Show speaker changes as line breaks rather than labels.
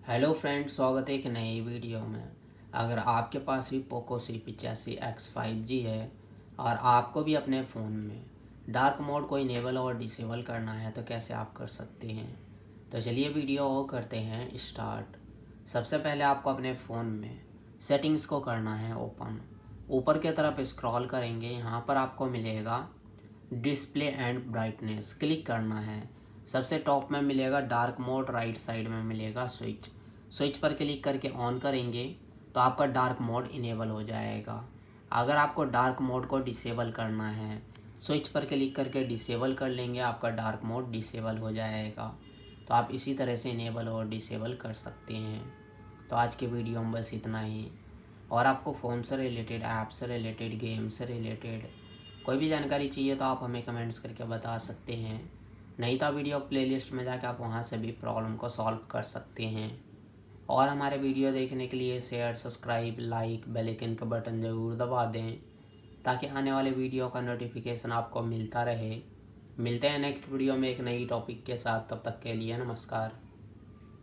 Hello friends, स्वागत है एक नई वीडियो में। अगर आपके पास भी पोको C85X5G है और आपको भी अपने फ़ोन में डार्क मोड को इनेबल और डिसेबल करना है तो कैसे आप कर सकते हैं। तो चलिए वीडियो को करते हैं स्टार्ट। सबसे पहले आपको अपने फ़ोन में सेटिंग्स को करना है ओपन। ऊपर की तरफ स्क्रॉल करेंगे, यहाँ पर आपको मिलेगा डिस्प्ले एंड ब्राइटनेस, क्लिक करना है। सबसे टॉप में मिलेगा डार्क मोड, राइट साइड में मिलेगा स्विच पर क्लिक करके ऑन करेंगे तो आपका डार्क मोड इनेबल हो जाएगा। अगर आपको डार्क मोड को डिसेबल करना है, स्विच पर क्लिक करके डिसेबल कर लेंगे, आपका डार्क मोड डिसेबल हो जाएगा। तो आप इसी तरह से इनेबल और डिसेबल कर सकते हैं। तो आज के वीडियो में बस इतना ही। और आपको फ़ोन से रिलेटेड, ऐप से रिलेटेड, गेम से रिलेटेड कोई भी जानकारी चाहिए तो आप हमें कमेंट्स करके बता सकते हैं। नहीं तो वीडियो प्लेलिस्ट में जाकर आप वहां से भी प्रॉब्लम को सॉल्व कर सकते हैं। और हमारे वीडियो देखने के लिए share, subscribe, like, bell icon का बटन ज़रूर दबा दें ताकि आने वाले वीडियो का नोटिफिकेशन आपको मिलता रहे। मिलते हैं नेक्स्ट वीडियो में एक नई टॉपिक के साथ। तब तक के लिए नमस्कार।